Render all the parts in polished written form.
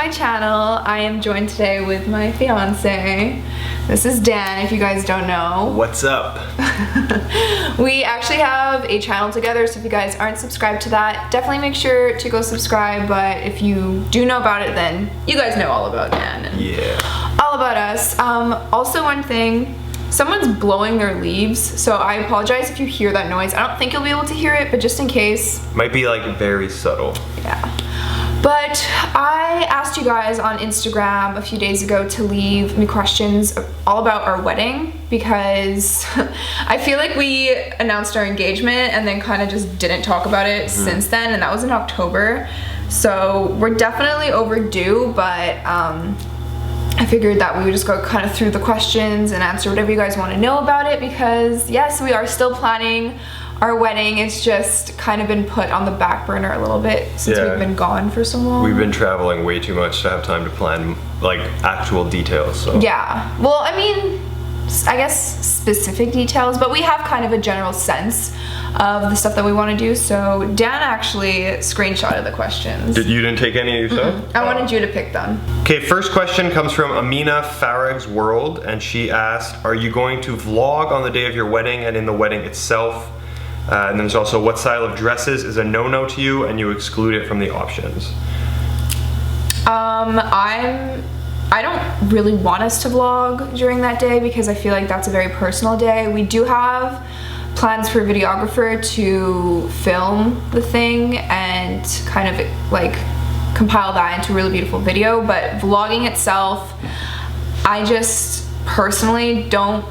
my channel. I am joined today with my fiance. This is Dan, if you guys don't know. What's up? We actually have a channel together, so if you guys aren't subscribed to that, definitely make sure to go subscribe. But if you do know about it, then you guys know all about Dan and all about us. Also, one thing, someone's blowing their leaves, so I apologize if you hear that noise. I don't think you'll be able to hear it, but just in case. Might be like very subtle. Yeah. But I asked you guys on Instagram a few days ago to leave me questions all about our wedding, because I feel like we announced our engagement and then kind of just didn't talk about it since then, and that was in October. So we're definitely overdue, but I figured that we would just go kind of through the questions and answer whatever you guys want to know about it, because yes, we are still planning our wedding. It's just kind of been put on the back burner a little bit since we've been gone for so long. We've been traveling way too much to have time to plan like actual details. So yeah, well, I mean, I guess specific details, but we have kind of a general sense of the stuff that we want to do. So Dan actually screenshotted the questions. You didn't take any yourself? I wanted you to pick them. Okay, first question comes from Amina Farag's World, and she asked, are you going to vlog on the day of your wedding and in the wedding itself? And then there's also, what style of dresses is a no-no to you and you exclude it from the options? I don't really want us to vlog during that day because I feel like that's a very personal day. We do have plans for a videographer to film the thing and kind of like compile that into a really beautiful video, but vlogging itself, I just personally don't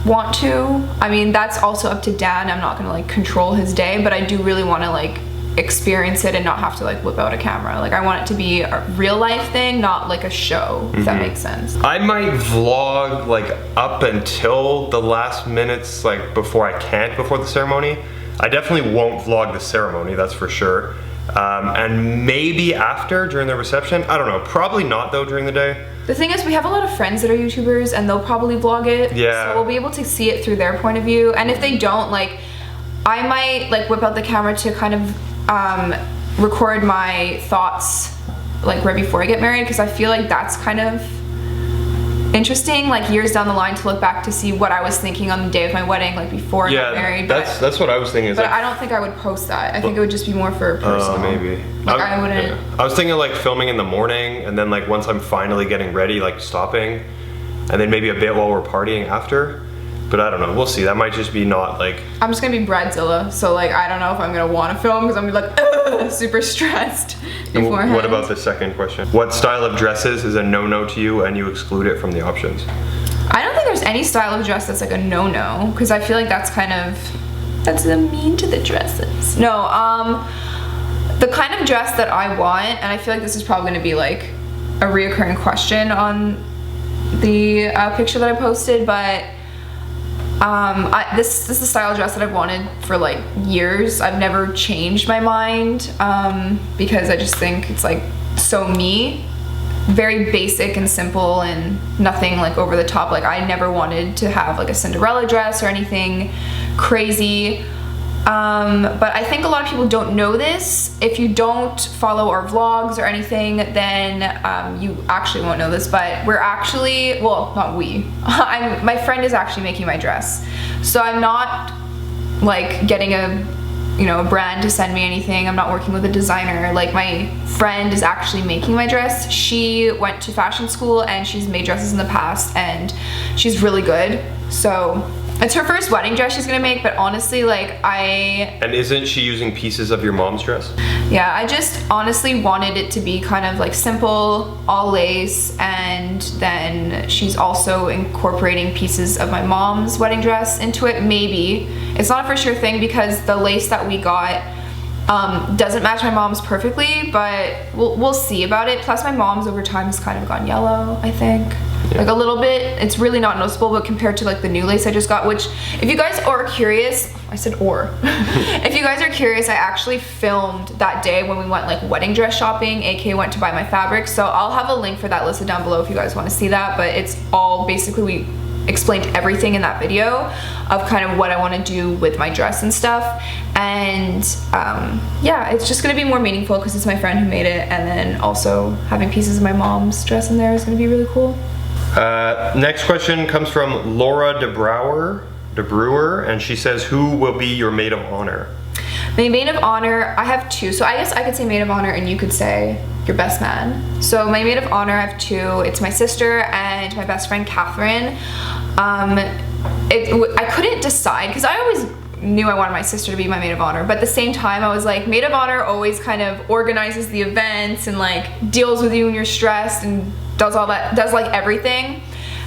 want to. I mean, that's also up to Dan. I'm not gonna like control his day, but I do really want to like experience it and not have to like whip out a camera. Like, I want it to be a real life thing, not like a show, if that makes sense. I might vlog like up until the last minutes, like before the ceremony. I definitely won't vlog the ceremony, that's for sure. And maybe after, during the reception. I don't know, probably not though during the day. The thing is, we have a lot of friends that are YouTubers and they'll probably vlog it. Yeah. So we'll be able to see it through their point of view. And if they don't, like, I might like whip out the camera to kind of record my thoughts like right before I get married, because I feel like that's kind of interesting, like years down the line, to look back to see what I was thinking on the day of my wedding, like before I got married. That's what I was thinking. But like, I don't think I would post that. I think it would just be more for personal. Maybe. Like, I wouldn't. Yeah. I was thinking like filming in the morning, and then like once I'm finally getting ready, like stopping, and then maybe a bit while we're partying after. But I don't know, we'll see. That might just be not like... I'm just gonna be bridezilla, so like I don't know if I'm gonna want to film because I'm gonna be like super stressed beforehand. What about the second question? What style of dresses is a no-no to you and you exclude it from the options? I don't think there's any style of dress that's like a no-no, because I feel like that's kind of, that's mean to the dresses. No, the kind of dress that I want, and I feel like this is probably gonna be like a reoccurring question on the picture that I posted, but this is the style of dress that I've wanted for like years. I've never changed my mind because I just think it's like so me, very basic and simple and nothing like over the top. Like, I never wanted to have like a Cinderella dress or anything crazy. But I think a lot of people don't know this. If you don't follow our vlogs or anything, then you actually won't know this, but we're actually, well, not we, my friend is actually making my dress. So I'm not like getting a brand to send me anything. I'm not working with a designer. Like, my friend is actually making my dress. She went to fashion school and she's made dresses in the past and she's really good. So it's her first wedding dress she's gonna make, but honestly, like, And isn't she using pieces of your mom's dress? Yeah, I just honestly wanted it to be kind of like simple, all lace, and then she's also incorporating pieces of my mom's wedding dress into it, maybe. It's not a for sure thing because the lace that we got doesn't match my mom's perfectly, but we'll see about it. Plus, my mom's over time has kind of gone yellow, I think. Yeah. Like a little bit. It's really not noticeable, but compared to like the new lace I just got, which, if you guys are curious, I said or. If you guys are curious, I actually filmed that day when we went like wedding dress shopping, aka went to buy my fabric. So I'll have a link for that listed down below if you guys want to see that, but it's all basically explained everything in that video of kind of what I want to do with my dress and stuff. And yeah, it's just gonna be more meaningful because it's my friend who made it, and then also having pieces of my mom's dress in there is gonna be really cool. Next question comes from Laura DeBrewer, and she says, who will be your maid of honor? My maid of honor, I have two. So I guess I could say maid of honor and you could say your best man. So my maid of honor, I have two. It's my sister and my best friend, Catherine. I couldn't decide because I always knew I wanted my sister to be my maid of honor, but at the same time I was like, maid of honor always kind of organizes the events and like deals with you when you're stressed and does all that, does like everything.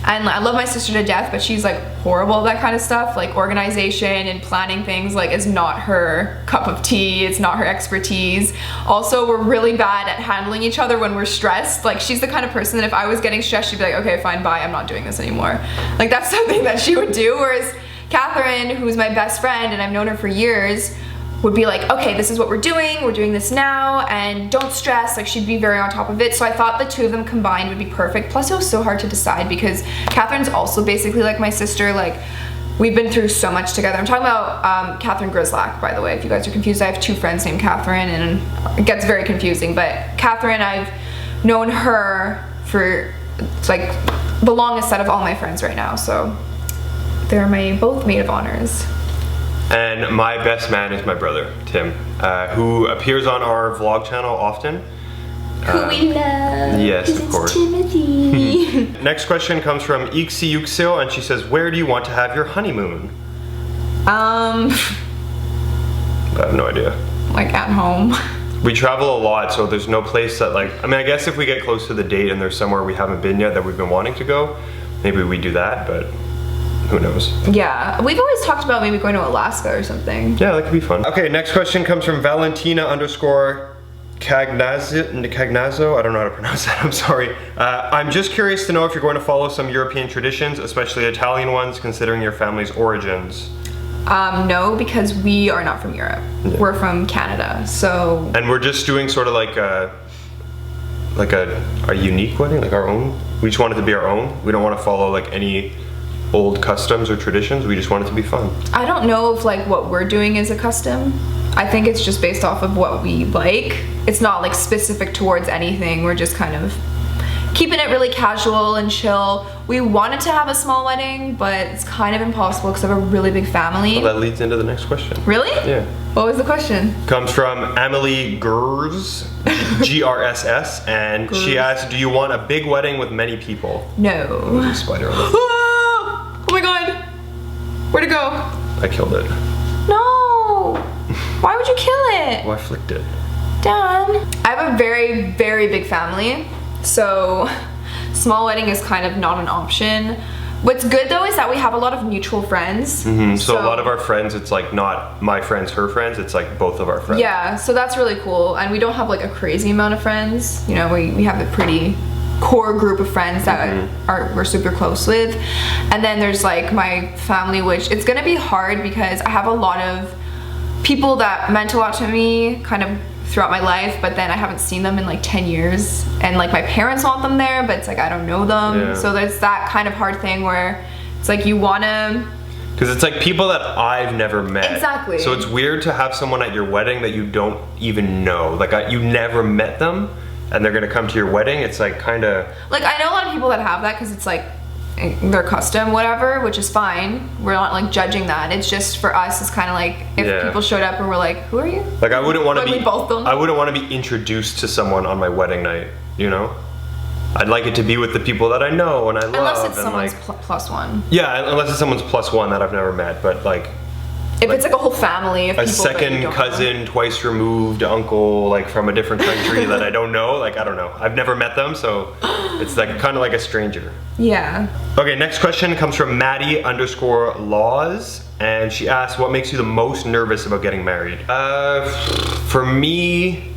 And I love my sister to death, but she's like horrible at that kind of stuff, like organization and planning things like is not her cup of tea. It's not her expertise. Also, we're really bad at handling each other when we're stressed. Like she's the kind of person that if I was getting stressed, she'd be like, okay, fine, bye, I'm not doing this anymore. Like that's something that she would do. Whereas Catherine, who's my best friend and I've known her for years, would be like, okay, this is what we're doing this now, and don't stress. Like she'd be very on top of it. So I thought the two of them combined would be perfect. Plus it was so hard to decide because Catherine's also basically like my sister. Like we've been through so much together. I'm talking about Catherine Grislack, by the way, if you guys are confused. I have two friends named Catherine and it gets very confusing, but Catherine, I've known her for like the longest out of all my friends right now. So they're my both maid of honors. And my best man is my brother, Tim, who appears on our vlog channel often. Who we love. Yes, of course. Timothy. Next question comes from Ixi Yuxil, and she says, where do you want to have your honeymoon? I have no idea. Like at home. We travel a lot, so there's no place that like, I mean, I guess if we get close to the date and there's somewhere we haven't been yet that we've been wanting to go, maybe we do that, but who knows? Yeah, we've always talked about maybe going to Alaska or something. Yeah, that could be fun. Okay, next question comes from Valentina_Cagnazzo. I don't know how to pronounce that, I'm sorry. I'm just curious to know if you're going to follow some European traditions, especially Italian ones, considering your family's origins. No, because we are not from Europe. Yeah. We're from Canada, so. And we're just doing sort of like a unique wedding, like our own. We just want it to be our own. We don't want to follow like any old customs or traditions. We just want it to be fun. I don't know if like what we're doing is a custom. I think it's just based off of what we like. It's not like specific towards anything. We're just kind of keeping it really casual and chill. We wanted to have a small wedding, but it's kind of impossible because I have a really big family. Well, that leads into the next question. Really? Yeah. What was the question? Comes from Amelie Gers, GRSS, and she asked, do you want a big wedding with many people? No. Oh, there's a spider on it. Oh my god! Where'd it go? I killed it. No! Why would you kill it? Well, I flicked it. Dad. I have a very, very big family, so small wedding is kind of not an option. What's good though is that we have a lot of mutual friends. Mm-hmm. So a lot of our friends, it's like not my friends, her friends, it's like both of our friends. Yeah, so that's really cool. And we don't have like a crazy amount of friends. You know, we have a pretty core group of friends that we're super close with. And then there's like my family, which it's gonna be hard because I have a lot of people that meant a lot to me kind of throughout my life, but then I haven't seen them in like 10 years. And like my parents want them there, but it's like I don't know them. Yeah. So there's that kind of hard thing where it's like you wanna, because it's like people that I've never met. Exactly. So it's weird to have someone at your wedding that you don't even know. Like you never met them and they're gonna come to your wedding. It's like kind of like, I know a lot of people that have that because it's like their custom, whatever, which is fine. We're not like judging that. It's just for us, it's kind of like if people showed up and we're like, who are you? Like I wouldn't want to be. Both them. I wouldn't want to be introduced to someone on my wedding night. You know, I'd like it to be with the people that I know and I love. Unless it's and someone's like, plus one. Yeah, unless it's someone's plus one that I've never met, but like. If it's like a whole family of people. A second cousin, twice removed uncle, like from a different country that I don't know. Like, I don't know. I've never met them, so it's like kind of like a stranger. Yeah. Okay, next question comes from Maddie_Laws, and she asks, what makes you the most nervous about getting married? For me,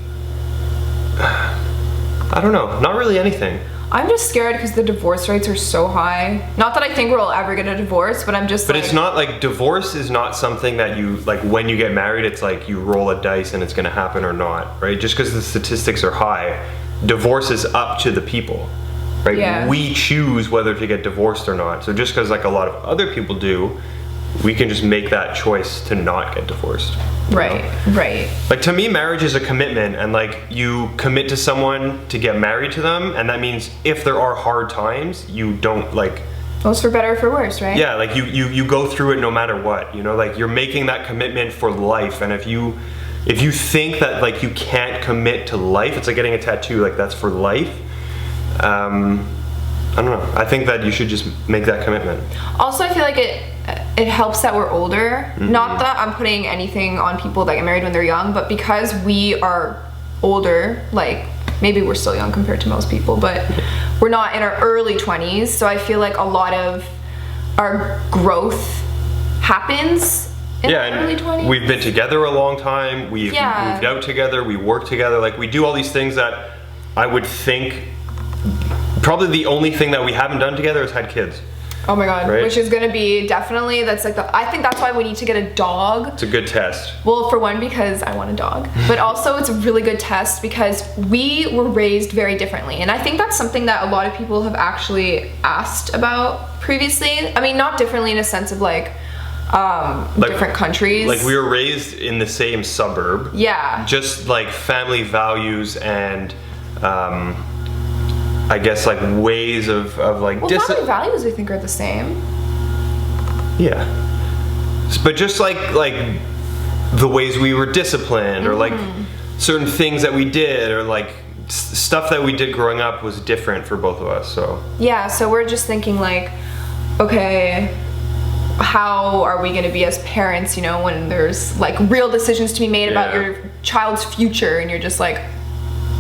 I don't know. Not really anything. I'm just scared because the divorce rates are so high. Not that I think we'll ever get a divorce, but I'm just But like, it's not like, divorce is not something that you, like when you get married, it's like you roll a dice and it's gonna happen or not, right? Just because the statistics are high, divorce is up to the people. right? Yeah. We choose whether to get divorced or not. So just because like a lot of other people do, we can just make that choice to not get divorced. Right, right. Like to me, marriage is a commitment, and like you commit to someone to get married to them, and that means if there are hard times, you don't like. Well, it's for better or for worse, right? Yeah, like you go through it no matter what. You know, like you're making that commitment for life, and if you think that like you can't commit to life, it's like getting a tattoo. Like that's for life. I don't know. I think that you should just make that commitment. Also, I feel like it helps that we're older. Mm-hmm. Not that I'm putting anything on people that get married when they're young, but because we are older, like maybe we're still young compared to most people, but we're not in our early 20s. So I feel like a lot of our growth happens in our early 20s. We've been together a long time. We've moved out together. We work together. Like we do all these things that I would think. Probably the only thing that we haven't done together is had kids. Oh my god, right? Which is gonna be definitely, that's like I think that's why we need to get a dog. It's a good test. Well, for one, because I want a dog, but also it's a really good test because we were raised very differently. And I think that's something that a lot of people have actually asked about previously. I mean, not differently in a sense of like different countries. Like we were raised in the same suburb. Yeah. Just like family values and I guess like ways of like family values I think are the same. Yeah. But just like the ways we were disciplined or like certain things that we did or like stuff that we did growing up was different for both of us. So yeah, so we're just thinking like, okay, how are we going to be as parents, you know, when there's like real decisions to be made about your child's future and you're just like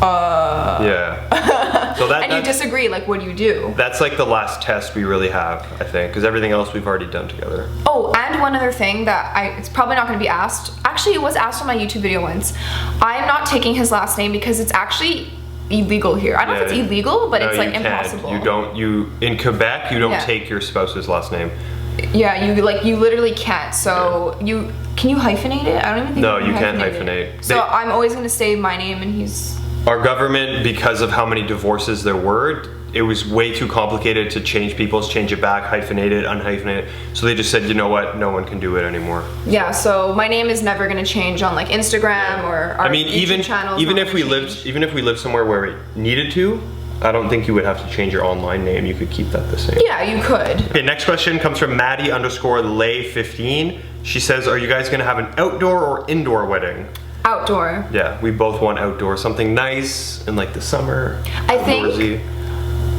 yeah. So and you disagree, like what do you do? That's like the last test we really have, I think, because everything else we've already done together. Oh, and one other thing that it's probably not going to be asked. Actually, it was asked on my YouTube video once. I am not taking his last name because it's actually illegal here. I don't know if it's illegal, but it's like impossible. In Quebec, you don't take your spouse's last name. Yeah, you literally can't. So can you hyphenate it? I don't even think you can't hyphenate. So I'm always going to say my name and he's. Our government, because of how many divorces there were, it was way too complicated to change it back, hyphenate it, unhyphenate it. So they just said, you know what, no one can do it anymore. Yeah, so my name is never gonna change on like Instagram or our YouTube channels. Even if we lived somewhere where it needed to, I don't think you would have to change your online name. You could keep that the same. Yeah, you could. Okay, next question comes from Maddie_Lay15. She says, are you guys gonna have an outdoor or indoor wedding? Outdoor. Yeah, we both want outdoor. Something nice in like the summer. I think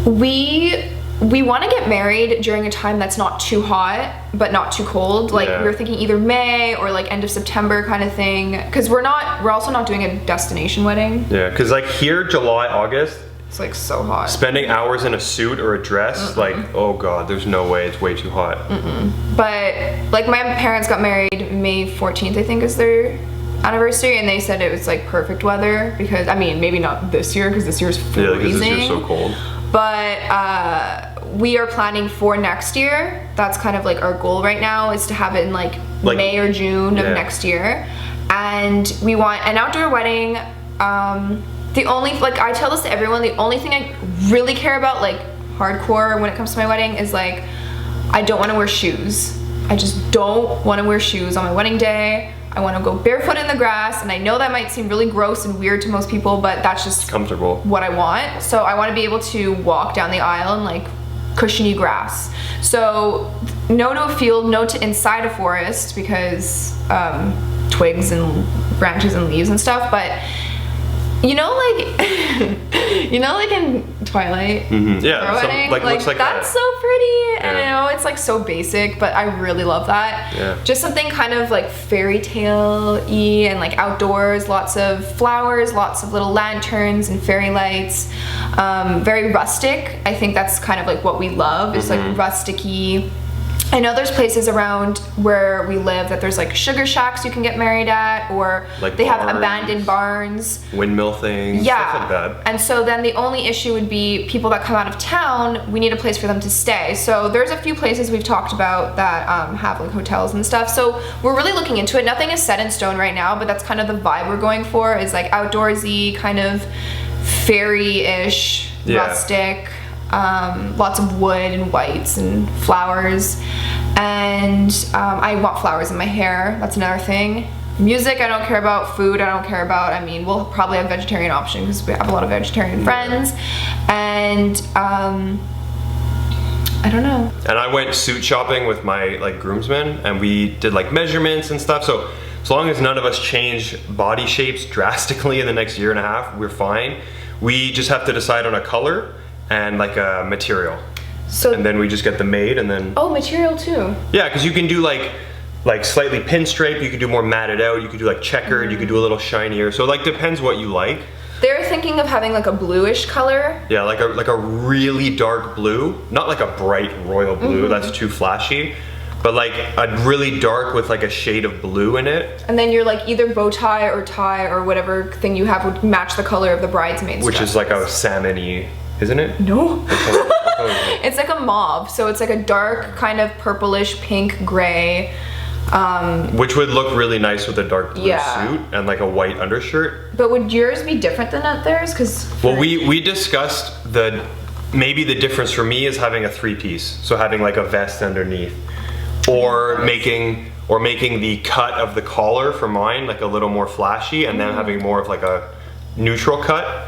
we want to get married during a time that's not too hot, but not too cold. Like we were thinking either May or like end of September kind of thing. Because we're also not doing a destination wedding. Yeah, because like here, July, August, it's like so hot. Spending hours in a suit or a dress, like, oh god, there's no way, it's way too hot. But like my parents got married May 14th, I think is their anniversary, and they said it was like perfect weather because, I mean, maybe not this year because this year's freezing. Yeah, because this year's so cold. But we are planning for next year. That's kind of like our goal right now, is to have it in like May or June of next year. And we want an outdoor wedding. The only, like I tell this to everyone, the only thing I really care about, like hardcore when it comes to my wedding, is like I don't want to wear shoes. I just don't want to wear shoes on my wedding day. I want to go barefoot in the grass, and I know that might seem really gross and weird to most people, but that's just comfortable. What I want. So I want to be able to walk down the aisle in like cushiony grass. So no to a field, no to inside a forest because twigs and branches and leaves and stuff, but you know, like in Twilight, yeah, wedding, like looks like that's that. so pretty, and I know it's like so basic, but I really love that. Yeah. Just something kind of like fairy tale-y and like outdoors, lots of flowers, lots of little lanterns and fairy lights, very rustic. I think that's kind of like what we love. It's like rustic-y. I know there's places around where we live that there's like sugar shacks you can get married at, or like they have abandoned barns. Windmill things, stuff like that. And so then the only issue would be people that come out of town, we need a place for them to stay. So there's a few places we've talked about that have like hotels and stuff. So we're really looking into it. Nothing is set in stone right now, but that's kind of the vibe we're going for, is like outdoorsy, kind of fairy-ish, rustic. lots of wood and whites and flowers. And I want flowers in my hair. That's another thing. Music I don't care about. Food I don't care about. I mean, we'll probably have vegetarian option because we have a lot of vegetarian friends. And I don't know. And I went suit shopping with my like groomsmen, and we did like measurements and stuff. So as long as none of us change body shapes drastically in the next year and a half, we're fine. We just have to decide on a color and like a material. So, and then we just get them made, and then... Oh, material too. Yeah, because you can do like slightly pinstripe, you could do more matted out, you could do like checkered, you could do a little shinier. So like depends what you like. They're thinking of having like a bluish color. Yeah, like a really dark blue. Not like a bright royal blue, that's too flashy. But like a really dark with like a shade of blue in it. And then you're like either bow tie or whatever thing you have would match the color of the bridesmaids. Which is like a salmon-y, isn't it? No. It's like a mauve, so it's like a dark kind of purplish pink gray. Which would look really nice with a dark blue suit and like a white undershirt. But would yours be different than theirs? Well, we discussed maybe the difference for me is having a 3-piece, so having like a vest underneath, or making the cut of the collar for mine like a little more flashy, and then having more of like a neutral cut,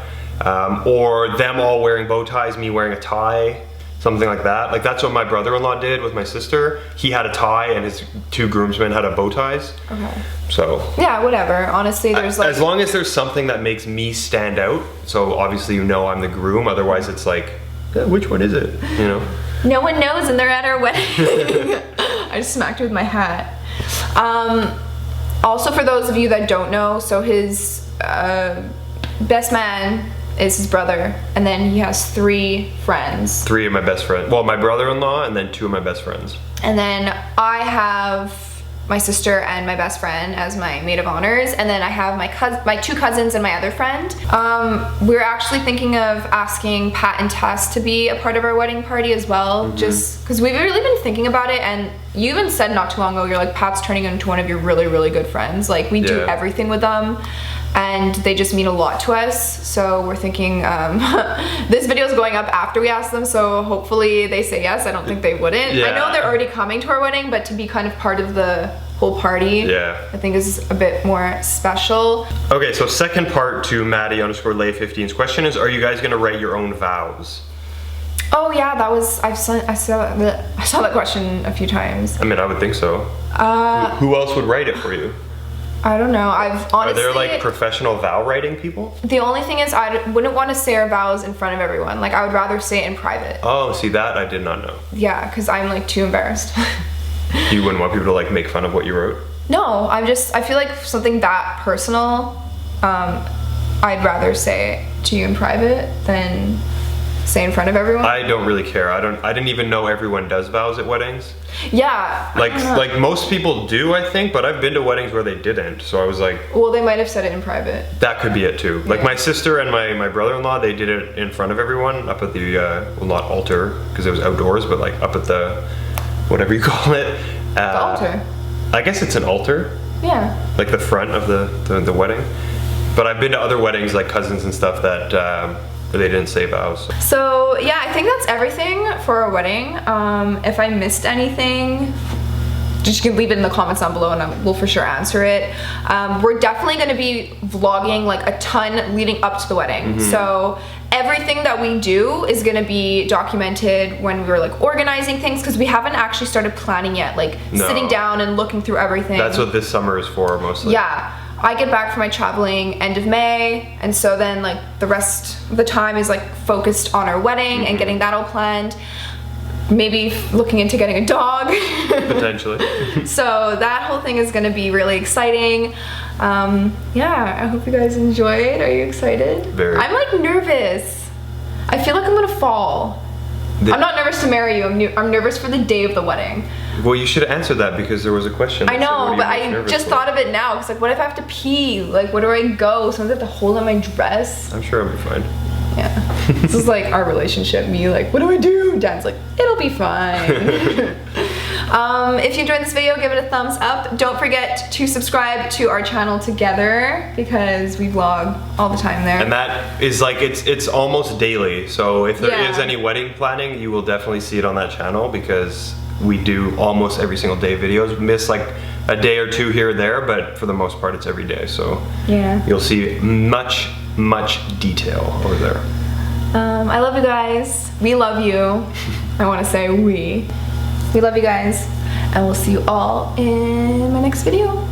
or them all wearing bow ties, me wearing a tie. Something like that. Like that's what my brother-in-law did with my sister. He had a tie and his 2 groomsmen had a bow ties. Okay. So. Yeah, whatever. Honestly, there's like... As long as there's something that makes me stand out. So obviously I'm the groom. Otherwise it's like, which one is it? You know? No one knows and they're at our wedding. I just smacked it with my hat. Also for those of you that don't know, so his best man is his brother, and then he has 3 friends. 3 of my best friends. Well, my brother-in-law and then 2 of my best friends. And then I have my sister and my best friend as my maid of honors, and then I have my 2 cousins and my other friend. We're actually thinking of asking Pat and Tess to be a part of our wedding party as well, just because we've really been thinking about it, and you even said not too long ago, you're like, Pat's turning into one of your really, really good friends. Like, we do everything with them. And they just mean a lot to us, so we're thinking this video is going up after we ask them, so hopefully they say yes. I don't think they wouldn't. I know they're already coming to our wedding, but to be kind of part of the whole party, I think is a bit more special. Okay, so second part to Maddie_Lay15's question is, are you guys gonna write your own vows? Oh yeah, that was, I saw that question a few times. I mean, I would think so. Who else would write it for you? I don't know. I've honestly... Are there like professional vow writing people? The only thing is I wouldn't want to say our vows in front of everyone. Like, I would rather say it in private. Oh, see, that I did not know. Yeah, because I'm like too embarrassed. You wouldn't want people to like make fun of what you wrote? No, I feel like something that personal, I'd rather say to you in private than say in front of everyone. I don't really care. I didn't even know everyone does vows at weddings. Yeah. Like most people do, I think, but I've been to weddings where they didn't, so I was like... Well, they might have said it in private. That could be it too. Like my sister and my brother-in-law, they did it in front of everyone, up at the, well, not altar, because it was outdoors, but like up at the, whatever you call it. The altar. I guess it's an altar. Yeah. Like the front of the wedding. But I've been to other weddings, like cousins and stuff, that they didn't say vows. So yeah, I think that's everything for our wedding. If I missed anything, just you can leave it in the comments down below and we'll for sure answer it. We're definitely going to be vlogging like a ton leading up to the wedding. So everything that we do is going to be documented when we're like organizing things, because we haven't actually started planning yet, like sitting down and looking through everything. That's what this summer is for mostly. Yeah. I get back from my traveling end of May, and so then like the rest of the time is like focused on our wedding and getting that all planned. Maybe looking into getting a dog. Potentially. So that whole thing is gonna be really exciting. Yeah, I hope you guys enjoyed. Are you excited? Very. I'm like nervous. I feel like I'm gonna fall. I'm not nervous to marry you, I'm nervous for the day of the wedding. Well, you should answer that because there was a question. I know, but I just thought of it now. Because like, what if I have to pee? Like, where do I go? Sometimes I have to hold on my dress. I'm sure I'll be fine. Yeah. This is like our relationship. Me like, what do I do? Dad's like, it'll be fine. If you enjoyed this video, give it a thumbs up. Don't forget to subscribe to our channel together because we vlog all the time there. And that is like, it's almost daily. So if there Yeah. is any wedding planning, you will definitely see it on that channel because we do almost every single day videos. We miss like a day or two here or there, but for the most part, it's every day. So Yeah. you'll see much detail over there. I love you guys. We love you. I want to say we. We love you guys. And we'll see you all in my next video.